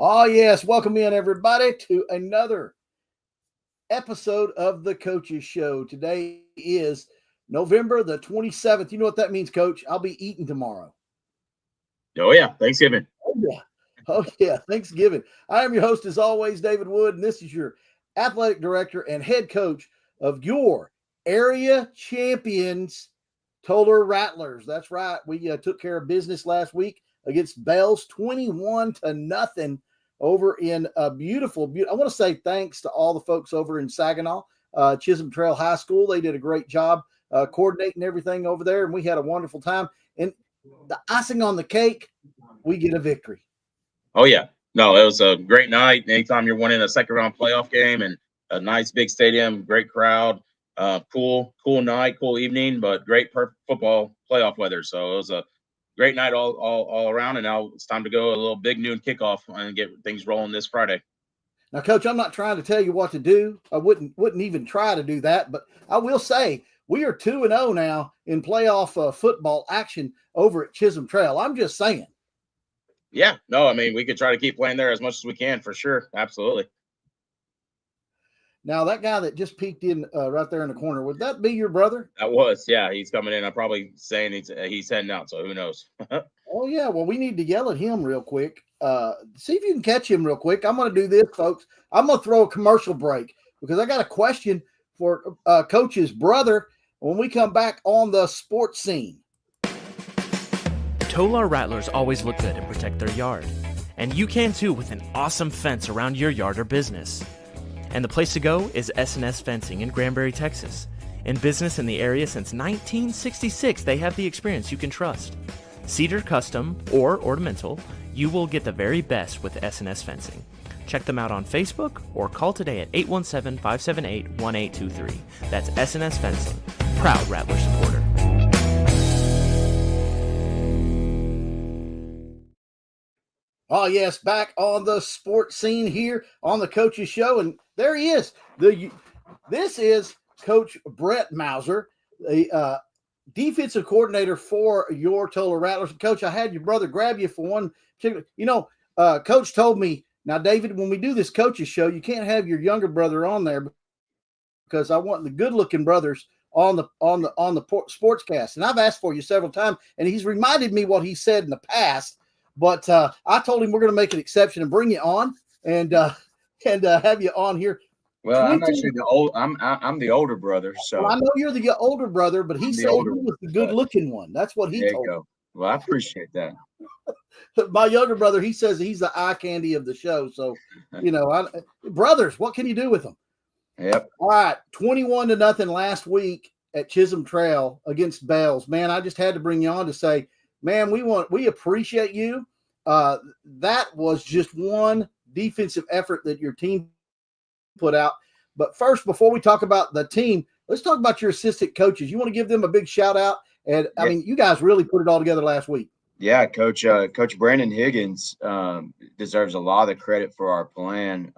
Oh, yes. Welcome in, everybody, to another episode of the Coaches Show. Today is November the 27th. You know what that means, Coach? I'll be eating tomorrow. Oh yeah, Thanksgiving. Oh, yeah. Oh, yeah. Thanksgiving. I am your host, as always, David Wood, and this is your athletic director and head coach of your area champions, Tolar Rattlers. That's right. We took care of business last week against Bells, 21-0 over in a beautiful. I want to say thanks to all the folks over in Saginaw, Chisholm Trail High School. They did a great job coordinating everything over there, and we had a wonderful time. And the icing on the cake, we get a victory. Oh yeah, no, it was a great night. Anytime you're winning a second round playoff game and a nice big stadium, great crowd, cool night, cool evening, but great football playoff weather. So it was a great night all around. And now it's time to go a little big noon kickoff and get things rolling this Friday. Now, Coach, I'm not trying to tell you what to do. I wouldn't even try to do that, but I will say we are 2-0 now in playoff football action over at Chisholm Trail. I'm just saying. Yeah, no, I mean we could try to keep playing there as much as we can for sure. Absolutely. Now, that guy that just peeked in right there in the corner, would that be your brother? That was, yeah, he's coming in. I'm probably saying he's heading out, so who knows? Oh, yeah. Well, we need to yell at him real quick. See if you can catch him real quick. I'm going to do this, folks. I'm going to throw a commercial break because I got a question for Coach's brother when we come back on the sports scene. Tolar Rattlers always look good and protect their yard. And you can too with an awesome fence around your yard or business. And the place to go is S&S Fencing in Granbury, Texas. In business in the area since 1966, they have the experience you can trust. Cedar custom or ornamental, you will get the very best with S&S Fencing. Check them out on Facebook or call today at 817-578-1823. That's S&S Fencing, proud Rattler supporter. Oh, yes, back on the sports scene here on the Coaches Show. And there he is. This is Coach Brett Mauser, the defensive coordinator for your Tolar Rattlers. Coach, I had your brother grab you for one particular. Coach told me, now, David, when we do this Coaches Show, you can't have your younger brother on there because I want the good-looking brothers on the sportscast. And I've asked for you several times, and he's reminded me what he said in the past. But I told him we're going to make an exception and bring you on and have you on here. Well, I'm actually I'm the older brother, so well, I know you're the older brother, but he said he was the good-looking one. That's what he told me. Well, I appreciate that. My younger brother, he says he's the eye candy of the show. So, brothers, what can you do with them? Yep. All right, 21-0 last week at Chisholm Trail against Bells. Man, I just had to bring you on to say, man, we appreciate you. That was just one defensive effort that your team put out. But first, before we talk about the team, let's talk about your assistant coaches. You want to give them a big shout out? And I mean, you guys really put it all together last week. Yeah, Coach Brandon Higgins deserves a lot of the credit for our plan.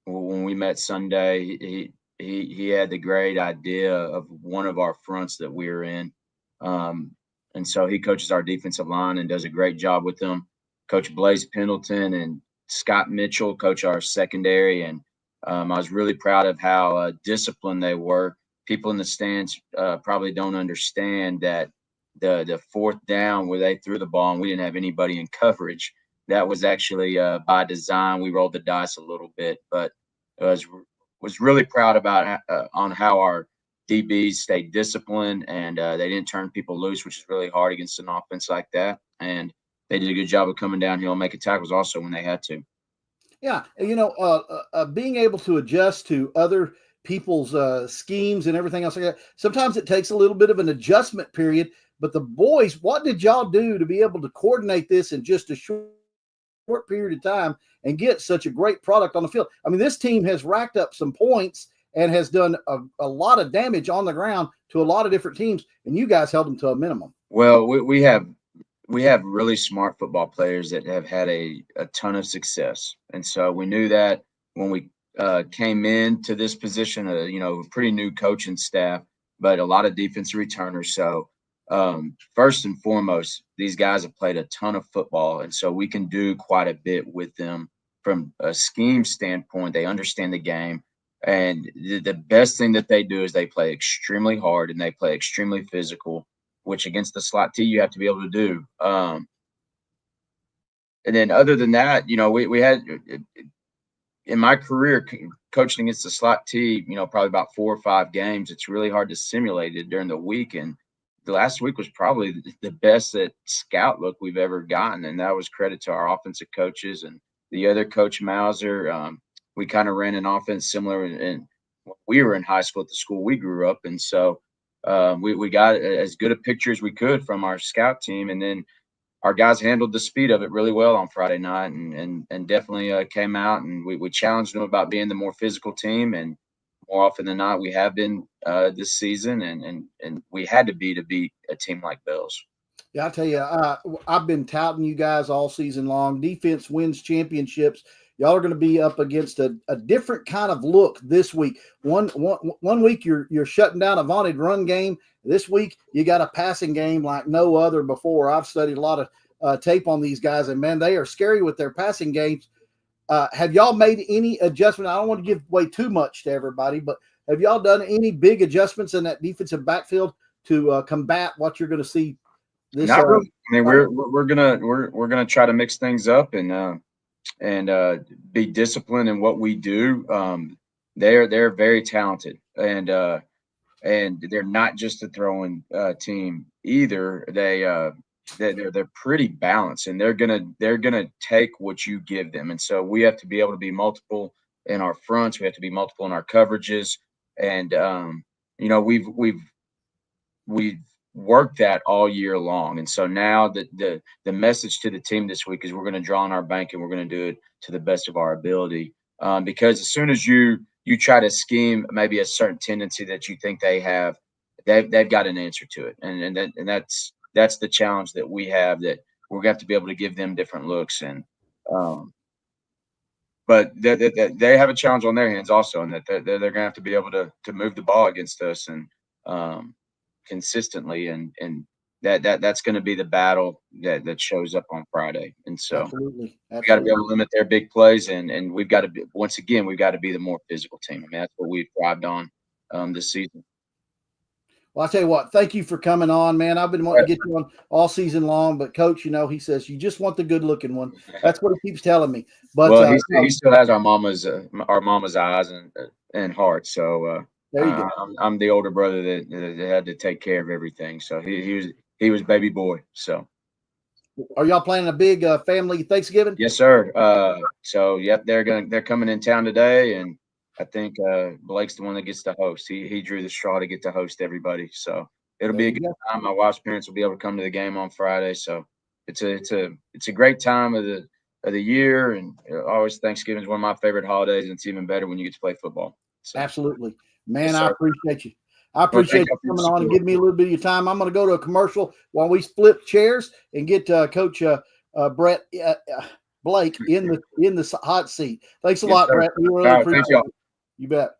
When we met Sunday, he had the great idea of one of our fronts that we're in. And so he coaches our defensive line and does a great job with them. Coach Blaze Pendleton and Scott Mitchell coach our secondary. And I was really proud of how disciplined they were. People in the stands probably don't understand that the fourth down where they threw the ball and we didn't have anybody in coverage, that was actually by design. We rolled the dice a little bit, but was really proud about on how our DBs stayed disciplined and they didn't turn people loose, which is really hard against an offense like that. And they did a good job of coming downhill and making tackles also when they had to. Yeah, being able to adjust to other people's schemes and everything else like that, sometimes it takes a little bit of an adjustment period. But the boys, what did y'all do to be able to coordinate this in just a short period of time and get such a great product on the field? I mean, this team has racked up some points and has done a lot of damage on the ground to a lot of different teams, and you guys held them to a minimum. Well, we have really smart football players that have had a ton of success, and so we knew that when we came into this position, a pretty new coaching staff, but a lot of defensive returners. So first and foremost, these guys have played a ton of football, and so we can do quite a bit with them. from a scheme standpoint, they understand the game. And the best thing that they do is they play extremely hard and they play extremely physical, which against the slot T you have to be able to do. And then other than that, we had in my career coaching against the slot T, probably about 4 or 5 games. It's really hard to simulate it during the week. And the last week was probably the best at scout look we've ever gotten. And that was credit to our offensive coaches and the other coach Mauser. We kind of ran an offense similar in when we were in high school at the school we grew up. And so we got as good a picture as we could from our scout team. And then our guys handled the speed of it really well on Friday night and definitely came out and we challenged them about being the more physical team. And more often than not, we have been this season and we had to beat a team like Bells. Yeah, I tell you, I've been touting you guys all season long. Defense wins championships. Y'all are going to be up against a different kind of look this week. One week you're shutting down a vaunted run game. This week you got a passing game like no other before. I've studied a lot of tape on these guys, and man, they are scary with their passing games. Have y'all made any adjustment? I don't want to give away too much to everybody, but have y'all done any big adjustments in that defensive backfield to combat what you're going to see? Not really. I mean, we're gonna try to mix things up and be disciplined in what we do. They're very talented and they're not just a throwing team either. They're pretty balanced and they're gonna take what you give them. And so we have to be able to be multiple in our fronts. We have to be multiple in our coverages. And we've worked that all year long. And so now the message to the team this week is we're going to draw on our bank and we're going to do it to the best of our ability. Because as soon as you try to scheme maybe a certain tendency that you think they have, they've got an answer to it. And that's the challenge that we have, that we're going to have to be able to give them different looks. And but they have a challenge on their hands also, and that they're going to have to be able to move the ball against us and consistently, and that's going to be the battle that shows up on Friday. And so absolutely. We got to be able to limit their big plays, and we've got to be, once again, we've got to be the more physical team. I mean, that's what we've thrived on this season. Well, I'll tell you what, thank you for coming on, man. I've been wanting to get you on all season long, but Coach, he says you just want the good looking one. That's what he keeps telling me. But well, he still has our mama's eyes and heart. So there you go. I'm the older brother that had to take care of everything. So he was baby boy. So are y'all planning a big family Thanksgiving? Yes, sir. So yep, they're coming in town today, and I think Blake's the one that gets to host. He drew the straw to get to host everybody. So it'll be a good time. My wife's parents will be able to come to the game on Friday. So it's a great time of the year, and always Thanksgiving is one of my favorite holidays, and it's even better when you get to play football. So, absolutely, man. Yes, I appreciate you. I appreciate you coming on and giving me a little bit of your time. I'm going to go to a commercial while we flip chairs and get Coach Brett Blake in the hot seat. Thanks a lot, sir. Brett. We really appreciate it. You bet.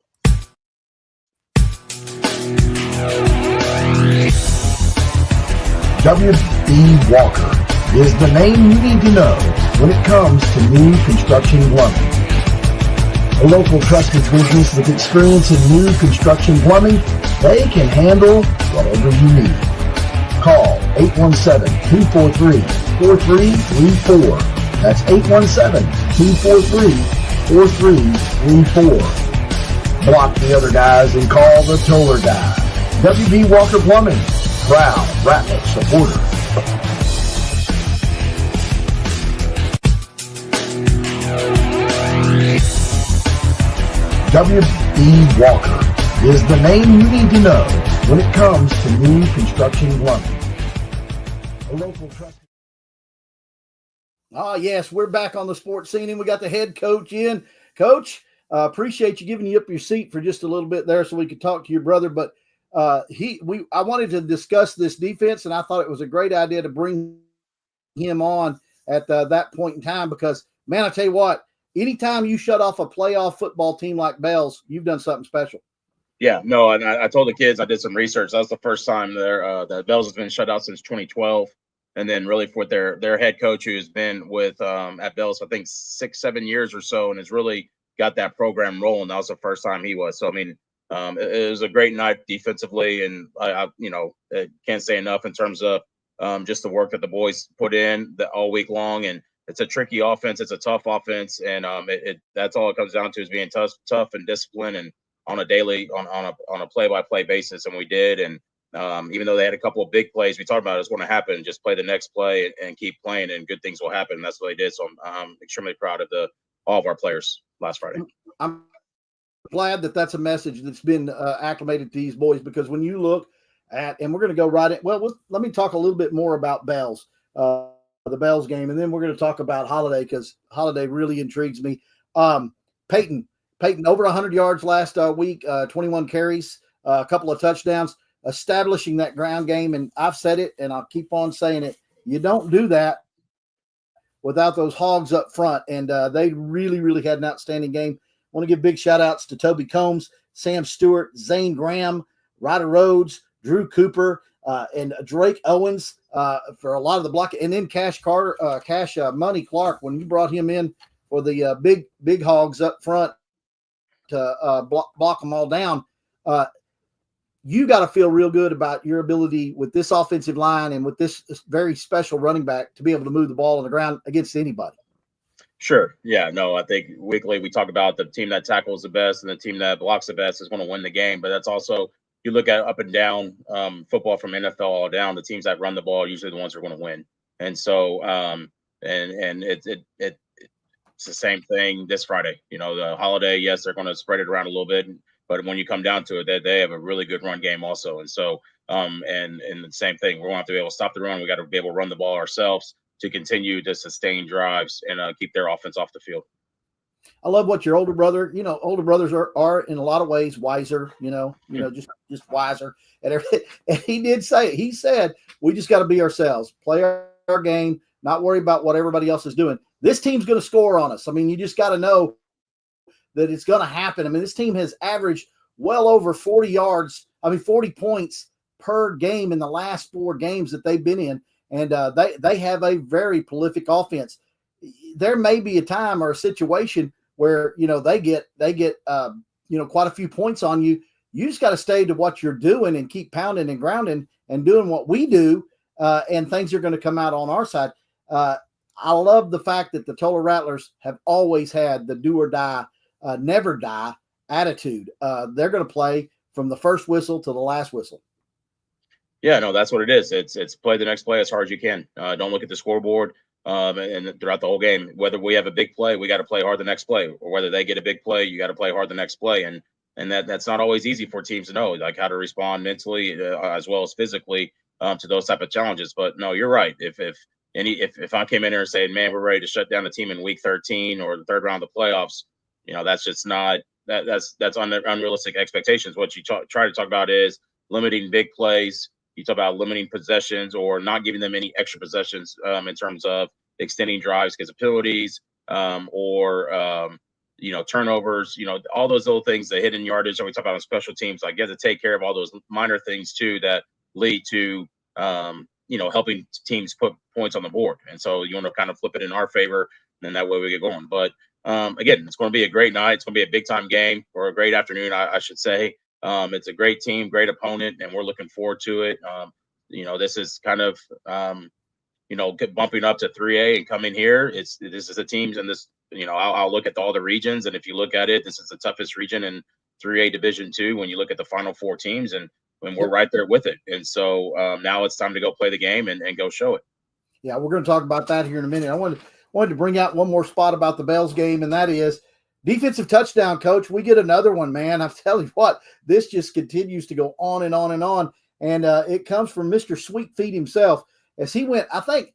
W.B. Walker is the name you need to know when it comes to new construction plumbing. A local trusted business with experience in new construction plumbing, they can handle whatever you need. Call 817-243-4334. That's 817-243-4334. Block the other guys and call the Tolar guy. W.B. Walker Plumbing, proud Rattler supporter. W.B. Walker is the name you need to know when it comes to new construction plumbing. A local trusted. Yes, we're back on the sports scene, and we got the head coach in. Coach, appreciate you giving up your seat for just a little bit there so we could talk to your brother. But I wanted to discuss this defense, and I thought it was a great idea to bring him on at that point in time because, man, I tell you what, anytime you shut off a playoff football team like Bells, you've done something special. Yeah, no, and I told the kids, I did some research. That was the first time that Bells has been shut out since 2012. And then really for their head coach, who's been with at Bells, I think 6-7 years or so, and has really got that program rolling. That was the first time he was. So I mean, it was a great night defensively, and I can't say enough in terms of just the work that the boys put in all week long. And it's a tricky offense. It's a tough offense, and that's all it comes down to is being tough and disciplined, and on a play-by-play basis. And we did. And even though they had a couple of big plays, we talked about it's going to happen. Just play the next play and keep playing, and good things will happen. And that's what they did. So I'm extremely proud of all of our players last Friday. I'm glad that that's a message that's been acclimated to these boys, because when you look at, and we're going to go right in, let me talk a little bit more about Bells, the Bells game, and then we're going to talk about Holiday, because Holiday really intrigues me. Peyton over 100 yards last week, 21 carries, a couple of touchdowns, establishing that ground game. And I've said it, and I'll keep on saying it. You don't do that without those hogs up front. And they really, really had an outstanding game. I want to give big shout outs to Toby Combs, Sam Stewart, Zane Graham, Ryder Rhodes, Drew Cooper, and Drake Owens for a lot of the block. And then Cash Money Clark, when you brought him in for the big hogs up front to block them all down. You got to feel real good about your ability with this offensive line and with this very special running back to be able to move the ball on the ground against anybody. Sure. Yeah, no, I think weekly we talk about the team that tackles the best and the team that blocks the best is going to win the game. But that's also, you look at up and down football from NFL all down, the teams that run the ball are usually the ones that are going to win. And so, and it's the same thing this Friday. The Holiday, yes, they're going to spread it around a little bit, but when you come down to it, they have a really good run game also. And so, and the same thing, we're going to have to be able to stop the run. We got to be able to run the ball ourselves to continue to sustain drives and keep their offense off the field. I love what your older brother, older brothers are in a lot of ways wiser, just wiser and everything. And he did say it. He said, we just got to be ourselves, play our game, not worry about what everybody else is doing. This team's going to score on us. I mean, you just got to know that it's going to happen. I mean, this team has averaged well over 40 points per game in the last 4 games that they've been in. And they have a very prolific offense. There may be a time or a situation where, they get quite a few points on you. You just got to stay to what you're doing and keep pounding and grounding and doing what we do. And things are going to come out on our side. I love the fact that the Tolar Rattlers have always had the do or die, never die attitude. They're going to play from the first whistle to the last whistle. Yeah, no, that's what it is. It's play the next play as hard as you can. Don't look at the scoreboard and throughout the whole game. Whether we have a big play, we got to play hard the next play, or whether they get a big play, you got to play hard the next play. And that's not always easy for teams to know, like how to respond mentally as well as physically to those type of challenges. But no, you're right. If I came in here and said, man, we're ready to shut down the team in week 13 or the third round of the playoffs, that's just not that's unrealistic expectations. What you try to talk about is limiting big plays. You talk about limiting possessions or not giving them any extra possessions in terms of extending drives because of penalties or turnovers, all those little things, the hidden yardage that we talk about on special teams. Like, you have to take care of all those minor things too that lead to helping teams put points on the board. And so you want to kind of flip it in our favor, and then that way we get going. But again, it's going to be a great night. It's going to be a big time game, or a great afternoon, I should say. It's a great team, great opponent, and we're looking forward to it. This is kind of, bumping up to 3A and coming here. This is the teams in this, I'll look at all the regions. And if you look at it, this is the toughest region in 3A Division II when you look at the final 4 teams, and we're right there with it. And so now it's time to go play the game and go show it. Yeah, we're going to talk about that here in a minute. I wanted to bring out one more spot about the Bells game, and that is defensive touchdown, Coach. We get another one, man. I'm telling you what, this just continues to go on and on and on. And it comes from Mr. Sweet Feet himself as he went. I think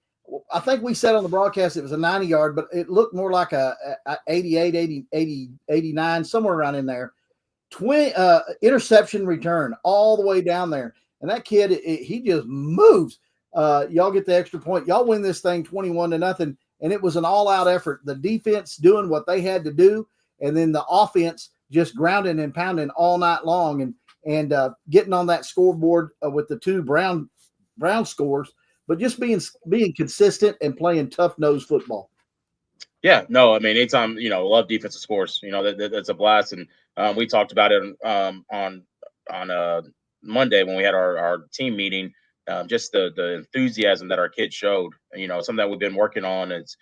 we said on the broadcast it was a 90-yard, but it looked more like a 88, 80, 89, somewhere around in there. Interception return all the way down there. And that kid, he just moves. Y'all get the extra point. Y'all win this thing 21-0. And it was an all-out effort. The defense doing what they had to do, and then the offense just grounding and pounding all night long, and getting on that scoreboard with the 2 Brown scores but just being consistent and playing tough nose football. Yeah, no, I mean, anytime, love defensive scores, that's a blast. And we talked about it on Monday when we had our team meeting, just the enthusiasm that our kids showed, something that we've been working on is,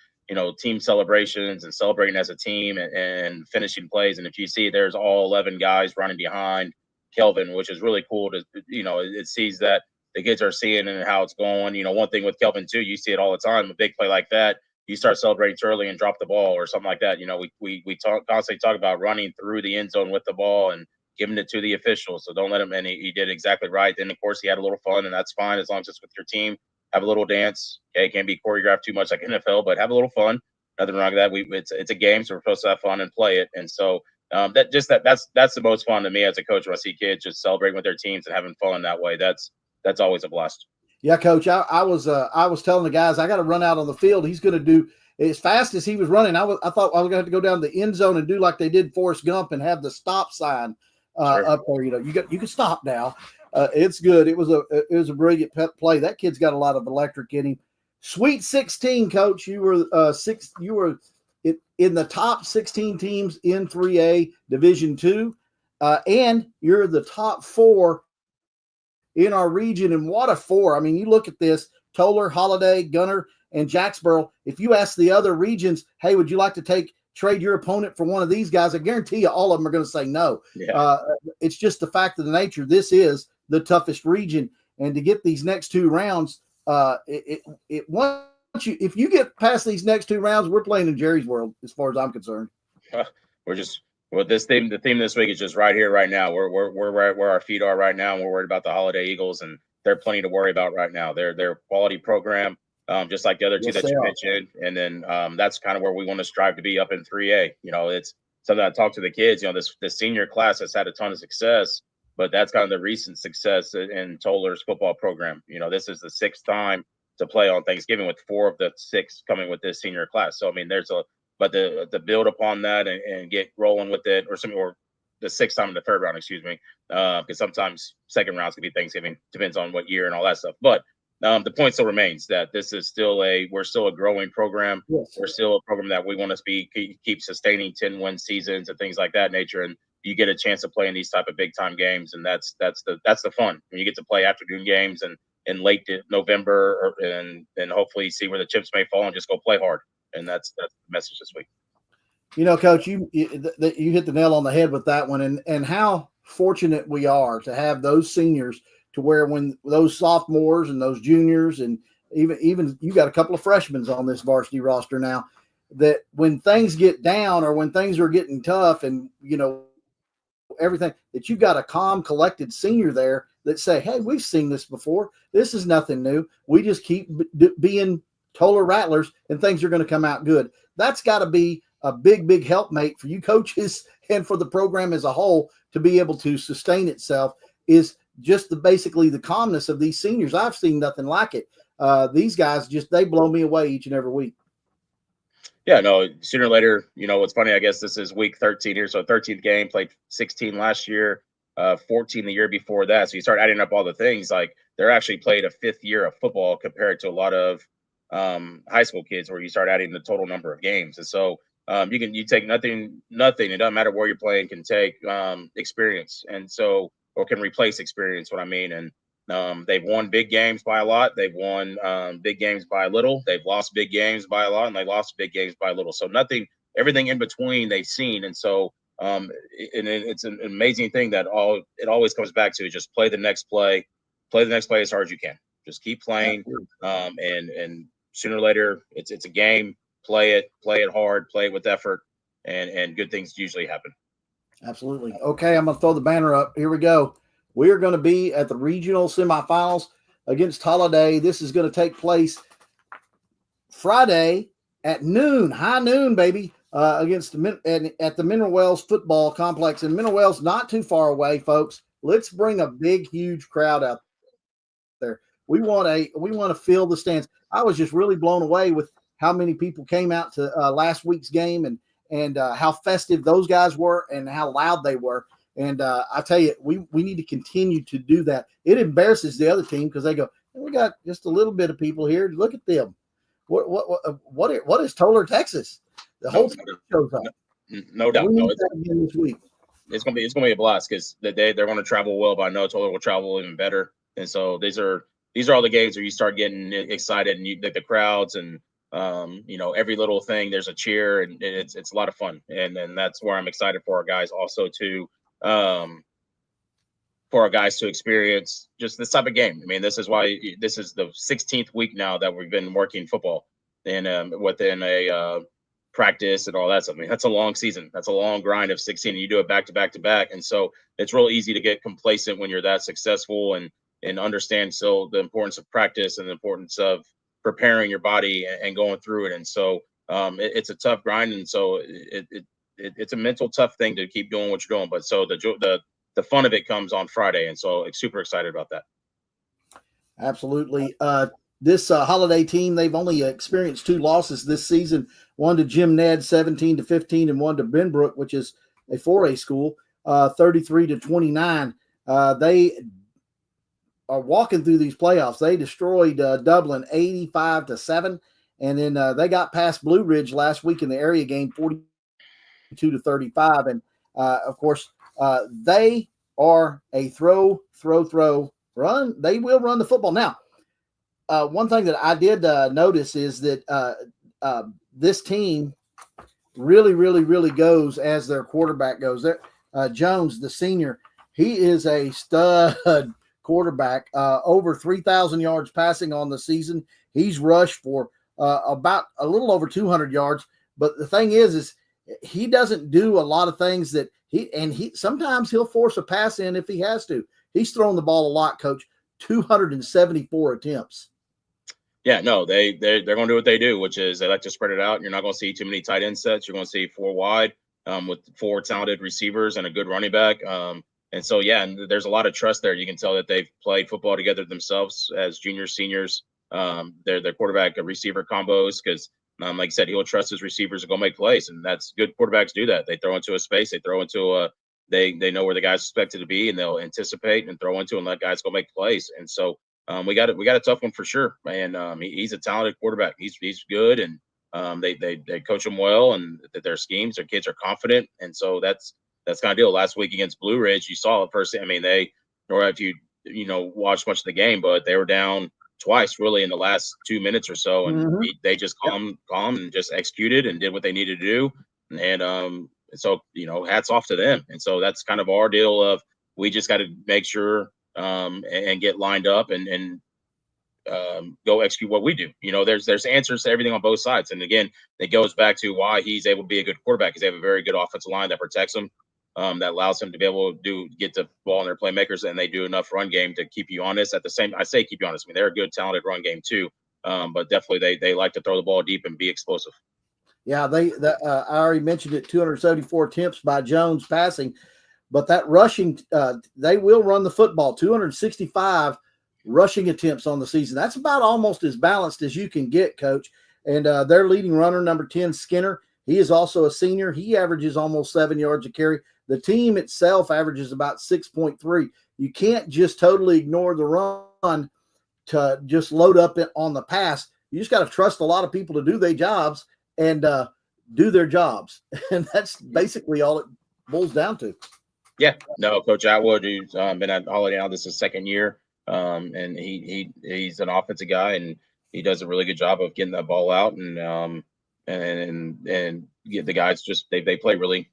team celebrations and celebrating as a team and finishing plays. And if you see, there's all 11 guys running behind Kelvin, which is really cool to, it sees that the kids are seeing and how it's going. One thing with Kelvin too, you see it all the time, a big play like that, you start celebrating too early and drop the ball or something like that. We constantly talk about running through the end zone with the ball and giving it to the officials. So don't let him. And he did exactly right. Then of course he had a little fun, and that's fine as long as it's with your team. Have a little dance. Okay, it can't be choreographed too much like NFL, but have a little fun. Nothing wrong with that. It's a game, so we're supposed to have fun and play it. And so that's the most fun to me as a coach when I see kids just celebrating with their teams and having fun that way. That's always a blast. Yeah, Coach. I was telling the guys I got to run out on the field. He's going to do as fast as he was running. I thought I was going to have to go down the end zone and do like they did Forrest Gump and have the stop sign Sure. up there. You can stop now. It's good. It was a brilliant play. That kid's got a lot of electric in him. Sweet 16, Coach. You were You were in the top 16 teams in 3A Division II, and you're the top 4 in our region. And what a 4. I mean, you look at this: Tolar, Holiday, Gunner, and Jacksboro. If you ask the other regions, hey, would you like to trade your opponent for one of these guys? I guarantee you all of them are going to say no. Yeah. It's just the fact of the nature. This is the toughest region. And to get these next 2 rounds, if you get past these next 2 rounds, we're playing in Jerry's World as far as I'm concerned. This theme. The theme this week is just right here, right now. We're right where our feet are right now, and we're worried about the Holiday Eagles, and they're plenty to worry about right now. They're quality program, just like the other 2 Yes, that they you are. mentioned. And then that's kind of where we want to strive to be up in 3A. It's something I talk to the kids. This senior class has had a ton of success, but that's kind of the recent success in Tolar's football program. This is the 6th time to play on Thanksgiving, with 4 of the 6 coming with this senior class. So I mean, but to build upon that and get rolling with it, or the 6th time in the 3rd round, excuse me, because sometimes second rounds can be Thanksgiving, depends on what year and all that stuff. But the point still remains that this is we're still a growing program. Yes. We're still a program that we want to keep sustaining 10-win seasons and things like that nature. And you get a chance to play in these type of big time games, and that's the fun when you get to play afternoon games and in late November, and hopefully see where the chips may fall and just go play hard. And that's the message this week. Coach, you hit the nail on the head with that one, and how fortunate we are to have those seniors, to where when those sophomores and those juniors, and even you got a couple of freshmen on this varsity roster now, that when things get down or when things are getting tough, and everything, that you've got a calm, collected senior there that say, hey, we've seen this before. This is nothing new. We just keep being Tolar Rattlers, and things are going to come out good. That's got to be a big, big helpmate for you coaches and for the program as a whole to be able to sustain itself, is just basically the calmness of these seniors. I've seen nothing like it. These guys they blow me away each and every week. Yeah, no, sooner or later, what's funny, I guess this is week 13 here. So 13th game, played 16 last year, 14 the year before that. So you start adding up all the things, like they're actually played a 5th year of football compared to a lot of high school kids, where you start adding the total number of games. And so you take nothing. It doesn't matter where you're playing, can take experience. And so, or can replace experience, what I mean. And they've won big games by a lot. They've won big games by a little. They've lost big games by a lot, and they lost big games by a little. So everything in between they've seen. And so it's an amazing thing that it always comes back to just play the next play as hard as you can. Just keep playing. And sooner or later, it's a game. Play it hard, play it with effort, and good things usually happen. Absolutely. Okay, I'm going to throw the banner up. Here we go. We are going to be at the regional semifinals against Holiday. This is going to take place Friday at noon, high noon, baby, at the Mineral Wells football complex. And Mineral Wells, not too far away, folks. Let's bring a big, huge crowd out there. We want to fill the stands. I was just really blown away with how many people came out to last week's game, and how festive those guys were and how loud they were. And I tell you, we need to continue to do that. It embarrasses the other team because they go, And we got just a little bit of people here. Look at them. What is Tolar, Texas? The whole team shows up. No doubt. We need that again this week. It's gonna be a blast because they're going to travel well, but I know Tolar will travel even better. And so these are all the games where you start getting excited and the crowds and every little thing there's a cheer and it's a lot of fun. And that's where I'm excited for our guys also to for our guys to experience just this type of game. I mean, this is why this is the 16th week now that we've been working football and within a practice and all that stuff. I mean, that's a long season. That's a long grind of 16. And you do it back to back to back. And so it's real easy to get complacent when you're that successful and understand still the importance of practice and the importance of preparing your body and going through it. And so it's a tough grind. And so it's a mental tough thing to keep doing what you're doing. But so the fun of it comes on Friday. And so super excited about that. Absolutely. This holiday team, they've only experienced 2 losses this season, one to Jim Ned 17-15 and one to Benbrook, which is a 4A school, 33-29. They are walking through these playoffs. They destroyed Dublin 85-7, and then they got past Blue Ridge last week in the area game 42-35. And of course, they are a throw, run. They will run the football. Now, one thing that I did notice is that this team really goes as their quarterback goes. Jones, the senior, he is a stud quarterback, over 3,000 yards passing on the season. He's rushed for about a little over 200 yards. But the thing is he doesn't do a lot of things that he sometimes he'll force a pass in if he has to. He's thrown the ball a lot, Coach. 274 attempts. Yeah, no, they're going to do what they do, which is they like to spread it out. You're not going to see too many tight end sets. You're going to see 4 wide with 4 talented receivers and a good running back. And so, yeah, and there's a lot of trust there. You can tell that they've played football together themselves as juniors, seniors. Their quarterback receiver combos because, like I said, he'll trust his receivers to go make plays, and that's good. Quarterbacks do that. They throw into a space. They throw into a they know where the guy's expected to be, and they'll anticipate and throw into and let guys go make plays. And so we got a tough one for sure. And he's a talented quarterback. He's good, and they coach him well, and their schemes, their kids are confident, and so that's kind of deal. Last week against Blue Ridge, you saw it first. I mean, or if you watched much of the game, but they were down twice really in the last 2 minutes or so, and they just calm and just executed and did what they needed to do. And so hats off to them. And so that's kind of our deal of we just got to make sure and get lined up and go execute what we do. There's answers to everything on both sides. And again, it goes back to why he's able to be a good quarterback because they have a very good offensive line that protects him, that allows him to be able to get the ball in their playmakers, and they do enough run game to keep you honest. I say keep you honest. I mean, they're a good, talented run game too, but definitely they like to throw the ball deep and be explosive. Yeah, I already mentioned it, 274 attempts by Jones passing, but that rushing, they will run the football, 265 rushing attempts on the season. That's about almost as balanced as you can get, Coach. And their leading runner, number 10, Skinner, he is also a senior. He averages almost 7 yards a carry. The team itself averages about 6.3. You can't just totally ignore the run to just load up on the pass. You just got to trust a lot of people to do their jobs and do their jobs. And that's basically all it boils down to. Yeah, no, Coach Atwood, who's been at Holiday now, this is his second year. And he's an offensive guy, and he does a really good job of getting that ball out and get the guys they play really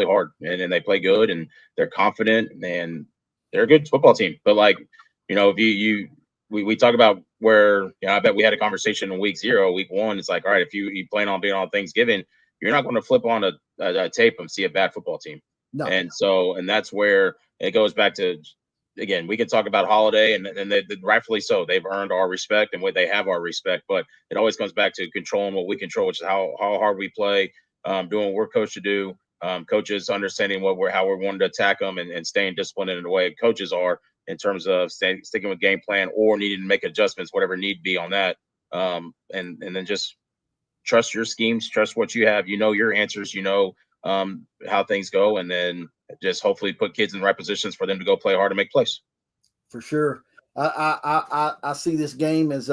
hard and they play good and they're confident and they're a good football team. But if we talk about where I bet we had a conversation in week 1. It's like, all right, if you plan on being on Thanksgiving, you're not going to flip on a tape and see a bad football team. No. And that's where it goes back to. Again, we could talk about Holiday, and they rightfully so. They've earned our respect, and they have our respect. But it always comes back to controlling what we control, which is how hard we play, doing what we're coached to do. Coaches understanding how we're wanting to attack them, and staying disciplined in the way coaches are in terms of sticking with game plan or needing to make adjustments, whatever need be on that. And then just trust your schemes, trust what you have. Your answers. How things go, and then just hopefully put kids in the right positions for them to go play hard and make plays. For sure. I see this game as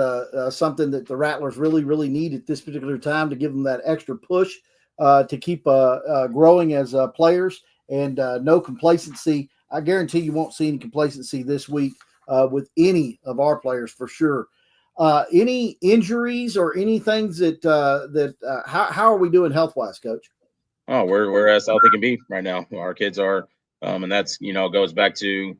something that the Rattlers really, really need at this particular time to give them that extra push to keep growing as players, and no complacency. I guarantee you won't see any complacency this week with any of our players for sure. Any injuries or any things how are we doing health wise, Coach? Oh, we're as healthy can be right now. Our kids are, and that's goes back to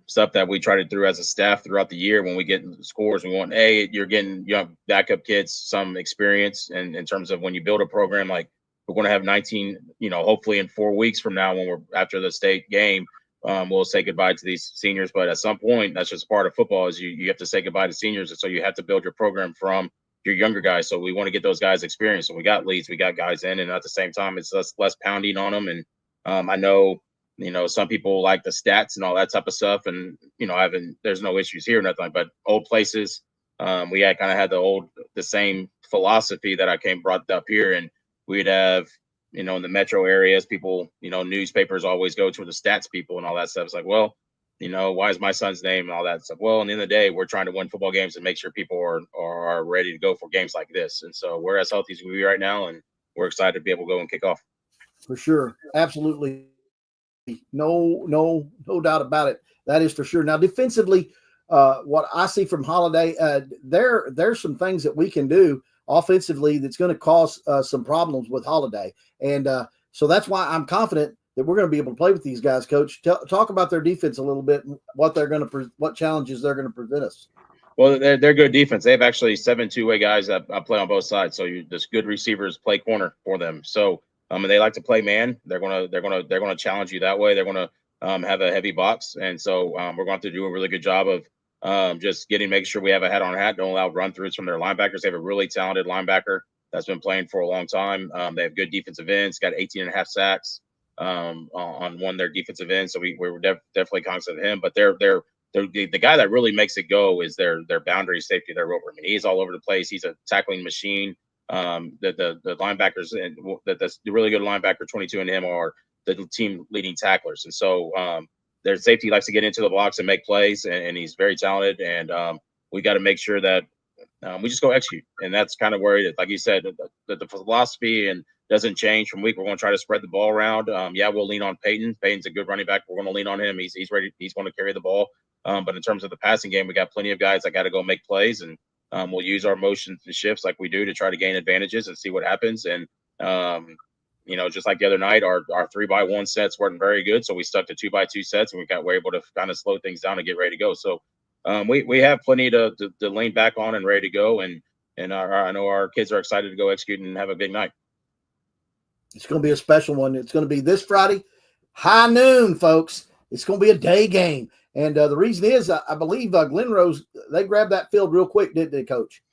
stuff that we try to do as a staff throughout the year. When we get scores, we want you're getting backup kids some experience, and in terms of when you build a program, like we're going to have 19, hopefully in 4 weeks from now, when we're after the state game, we'll say goodbye to these seniors. But at some point, that's just part of football, is you have to say goodbye to seniors, and so you have to build your program from your younger guys. So we want to get those guys experience. And we got leads, we got guys in, and at the same time, it's less pounding on them. And I know, some people like the stats and all that type of stuff. And, there's no issues here or nothing, but old places, we had kind of had the same philosophy that I brought up here. And we'd have, in the metro areas, people, newspapers always go to the stats people and all that stuff. It's like, well, why is my son's name and all that stuff? Well, in the end of the day, we're trying to win football games and make sure people are ready to go for games like this. And so we're as healthy as we be right now, and we're excited to be able to go and kick off. For sure. Absolutely. No doubt about it. That is for sure. Now, defensively, what I see from Holiday, there's some things that we can do offensively that's going to cause some problems with Holiday. And so that's why I'm confident that we're going to be able to play with these guys. Coach, talk about their defense a little bit and what challenges they're going to present us. Well, they're good defense. They have actually 7 two-way guys that play on both sides. So just good receivers play corner for them. So and they like to play man. They're gonna challenge you that way. They're gonna have a heavy box, and so we're going to do a really good job of just making sure we have a head on hat. Don't allow run throughs from their linebackers. They have a really talented linebacker that's been playing for a long time. They have good defensive ends. Got 18.5 sacks on one of their defensive ends. So we're definitely cognizant of him. But they're the guy that really makes it go is their boundary safety, their rover. I mean, he's all over the place. He's a tackling machine. The linebackers and the really good linebacker 22 and him are the team leading tacklers. And so their safety likes to get into the box and make plays, and he's very talented. And we got to make sure that we just go execute. And that's kind of where, like you said, the philosophy and doesn't change from week. We're going to try to spread the ball around. We'll lean on Peyton. Peyton's a good running back. We're going to lean on him. He's ready. He's going to carry the ball. But in terms of the passing game, we got plenty of guys that got to go make plays, and we'll use our motions and shifts like we do to try to gain advantages and see what happens. And just like the other night, our 3x1 sets weren't very good, so we stuck to 2x2 sets, and we're able to kind of slow things down and get ready to go. So we have plenty to lean back on and ready to go. And I know our kids are excited to go execute and have a big night. It's going to be a special one. It's going to be this Friday, high noon, folks. It's going to be a day game. And the reason is, I believe Glen Rose, they grabbed that field real quick, didn't they, Coach?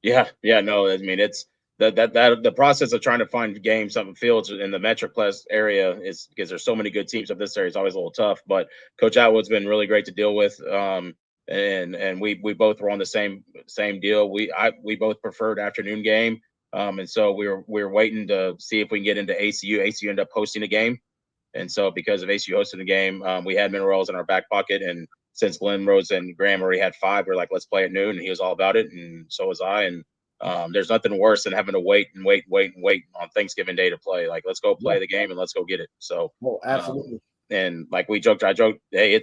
Yeah. No, I mean, it's the process of trying to find games on fields in the Metroplex area is because there's so many good teams up this area. It's always a little tough, but Coach Atwood's been really great to deal with. And we both were on the same deal. We both preferred afternoon game. And so we were waiting to see if we can get into ACU. ACU ended up hosting a game. And so because of ACU hosting the game, we had minerals in our back pocket. And since Glen Rose and Graham already had 5, we're like, let's play at noon. And he was all about it. And so was I. And there's nothing worse than having to wait on Thanksgiving Day to play. Like, let's go play the game and let's go get it. So, absolutely. And like I joked, hey,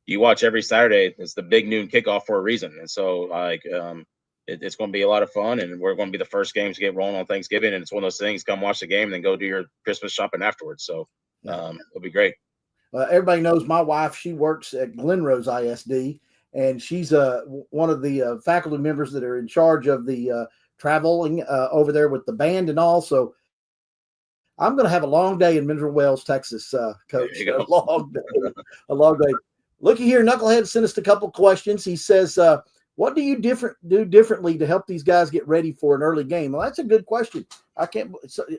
you watch every Saturday, it's the big noon kickoff for a reason. And so like, it's going to be a lot of fun, and we're going to be the first games to get rolling on Thanksgiving. And it's one of those things, come watch the game and then go do your Christmas shopping afterwards. So it'll be great. Everybody knows my wife. She works at Glen Rose ISD, and she's one of the faculty members that are in charge of the traveling over there with the band and all. So I'm going to have a long day in Mineral Wells, Texas, Coach. A long day. Looky here, Knucklehead sent us a couple questions. He says, what do you do differently to help these guys get ready for an early game? Well, that's a good question.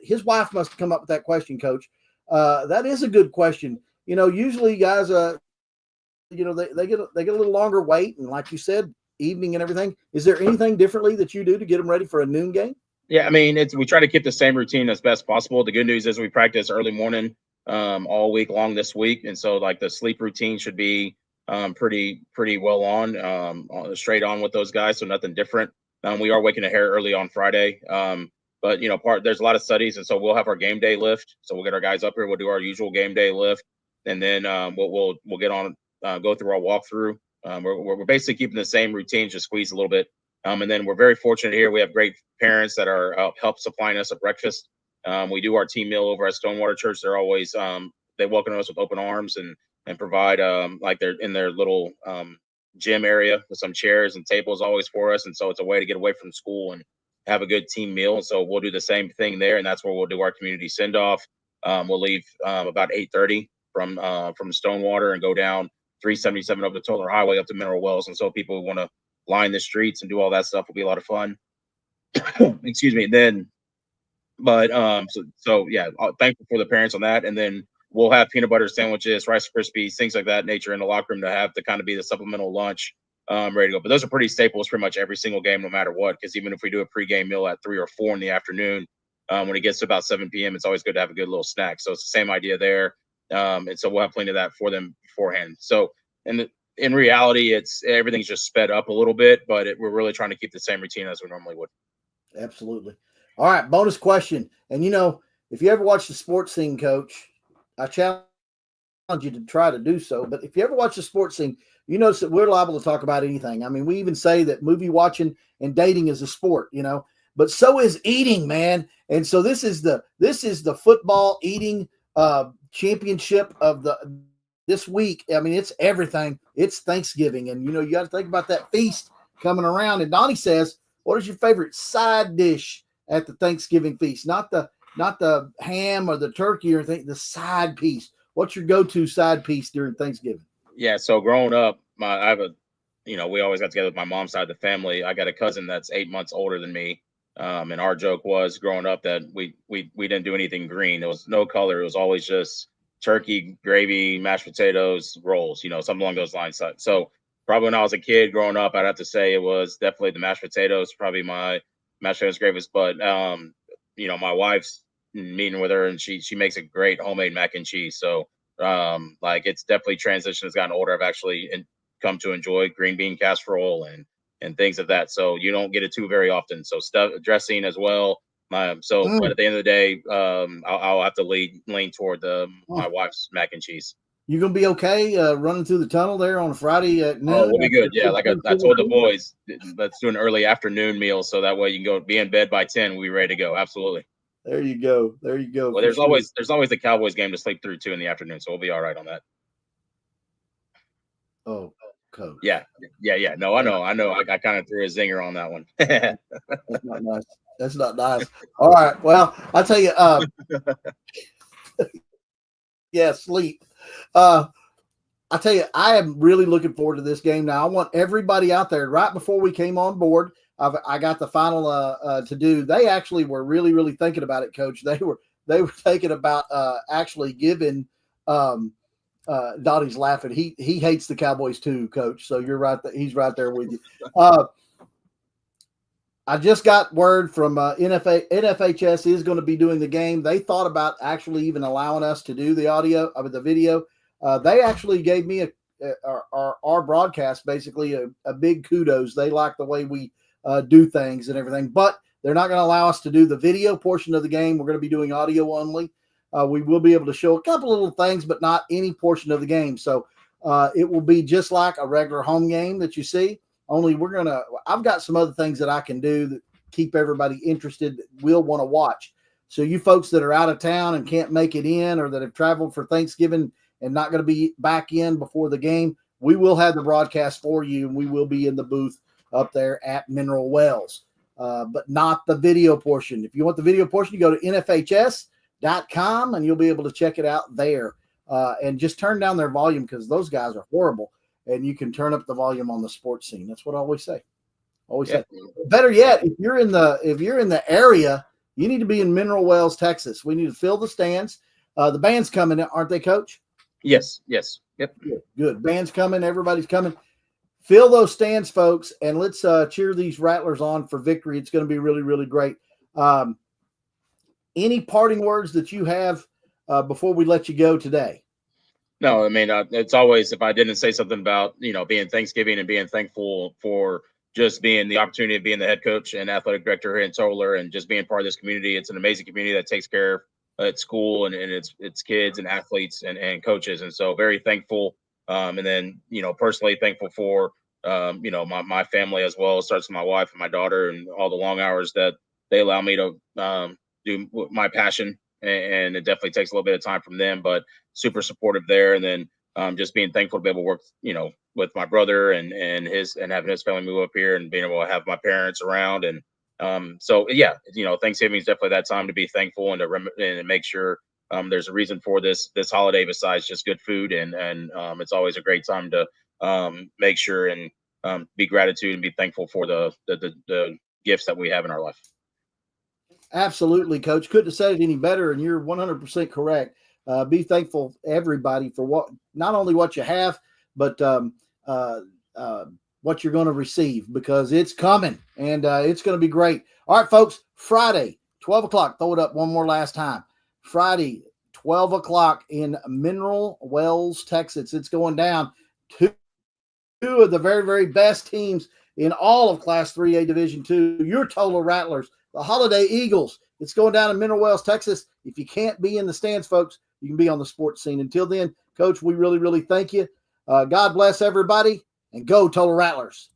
His wife must have come up with that question, Coach. That is a good question. Usually guys, they get a little longer wait, and like you said, evening and everything. Is there anything differently that you do to get them ready for a noon game? Yeah, I mean, we try to keep the same routine as best possible. The good news is we practice early morning all week long this week, and so like the sleep routine should be pretty well straight on with those guys. So nothing different. We are waking a hair early on Friday. But there's a lot of studies, and so we'll have our game day lift. So we'll get our guys up here. We'll do our usual game day lift, and then we'll get on, go through our walkthrough. We're basically keeping the same routine, just squeeze a little bit. And then we're very fortunate here. We have great parents that are help supplying us a breakfast. We do our team meal over at Stonewater Church. They're always they welcome us with open arms and provide like they're in their little gym area with some chairs and tables always for us. And so it's a way to get away from school and have a good team meal. So we'll do the same thing there, and that's where we'll do our community send off. We'll leave about 8:30 from Stonewater and go down 377 up the Tolar Highway up to Mineral Wells. And so people who want to line the streets and do all that stuff will be a lot of fun. Excuse me. Then, but so yeah, thankful for the parents on that. And then we'll have peanut butter sandwiches, Rice Krispies, things like that nature in the locker room to have to kind of be the supplemental lunch ready to go. But those are pretty staples pretty much every single game, no matter what, because even if we do a pregame meal at 3 or 4 in the afternoon, when it gets to about 7 p.m., it's always good to have a good little snack. So it's the same idea there. And so we'll have plenty of that for them beforehand. So in reality, everything's just sped up a little bit, but we're really trying to keep the same routine as we normally would. Absolutely. All right, bonus question. And if you ever watch the sports scene, Coach, I challenge you to try to do so. But if you ever watch the sports scene, you notice that we're liable to talk about anything. I mean, we even say that movie watching and dating is a sport, but so is eating, man. And so this is the football eating championship of this week. I mean, it's everything. It's Thanksgiving, and you got to think about that feast coming around. And Donnie says, what is your favorite side dish at the Thanksgiving feast? Not the ham or the turkey or anything, the side piece. What's your go-to side piece during Thanksgiving? Yeah, so growing up, we always got together with my mom's side of the family. I got a cousin that's 8 months older than me. And our joke was growing up that we didn't do anything green. There was no color. It was always just turkey, gravy, mashed potatoes, rolls, something along those lines. So probably when I was a kid growing up, I'd have to say it was definitely the mashed potatoes, probably my mashed potatoes gravy. But, my wife's meeting with her and she makes a great homemade mac and cheese. So it's definitely transition has gotten older. I've actually come to enjoy green bean casserole and things of that. So you don't get it too very often. So stuff dressing as well. But at the end of the day, I'll have to lean toward my wife's mac and cheese. You gonna be okay running through the tunnel there on a Friday at noon? Oh, we'll be good. Yeah, like I told the boys, let's do an early afternoon meal so that way you can go be in bed by 10. We'll be ready to go. Absolutely. There you go. Well, there's always the Cowboys game to sleep through too in the afternoon, so we'll be all right on that. Oh, Coach. Yeah. No, I know. I kind of threw a zinger on that one. That's not nice. That's not nice. All right. Well, I'll tell you. Yeah, sleep. I tell you, I am really looking forward to this game. Now, I want everybody out there. Right before we came on board, I got the final to do. They actually were really, really thinking about it, Coach. They were thinking about actually giving. Dottie's laughing. He hates the Cowboys too, Coach. So you're right. He's right there with you. I just got word from NFHS is going to be doing the game. They thought about actually even allowing us to do the audio of the video. They actually gave me our broadcast basically a big kudos. They like the way we do things and everything, but they're not going to allow us to do the video portion of the game. We're going to be doing audio only. We will be able to show a couple of little things, but not any portion of the game. So it will be just like a regular home game that you see. Only I've got some other things that I can do that keep everybody interested that will want to watch. So you folks that are out of town and can't make it in or that have traveled for Thanksgiving and not going to be back in before the game, we will have the broadcast for you, and we will be in the booth up there at Mineral Wells, but not the video portion. If you want the video portion, you go to NFHS.com and you'll be able to check it out there. And just turn down their volume because those guys are horrible. And you can turn up the volume on the sports scene. That's what I always say. Say. Better yet, if you're in the area, you need to be in Mineral Wells, Texas. We need to fill the stands. The band's coming, aren't they, Coach? Yes. Yep. Good. Band's coming. Everybody's coming. Fill those stands, folks, and let's cheer these Rattlers on for victory. It's going to be really, really great. Any parting words that you have before we let you go today? No, I mean, it's always, if I didn't say something about, being Thanksgiving and being thankful for just being the opportunity of being the head coach and athletic director here in Tolar and just being part of this community. It's an amazing community that takes care of its school and its kids and athletes and coaches. And so very thankful. And then, personally thankful for, my family as well. It starts with my wife and my daughter and all the long hours that they allow me to do my passion. And it definitely takes a little bit of time from them, but super supportive there. And then just being thankful to be able to work, with my brother and having his family move up here and being able to have my parents around. And so, yeah, Thanksgiving is definitely that time to be thankful and and make sure there's a reason for this holiday besides just good food. And it's always a great time to make sure and be gratitude and be thankful for the gifts that we have in our life. Absolutely, Coach. Couldn't have said it any better, and you're 100% correct. Be thankful, everybody, for not only what you have, but what you're going to receive, because it's coming, and it's going to be great. All right, folks, Friday, 12 o'clock. Throw it up one more last time. Friday, 12 o'clock in Mineral Wells, Texas. It's going down. Two of the very, very best teams in all of Class 3A Division II. Your Tolar Rattlers, the Holiday Eagles. It's going down in Mineral Wells, Texas. If you can't be in the stands, folks, you can be on the sports scene. Until then, Coach, we really, really thank you. God bless everybody, and go Tolar Rattlers.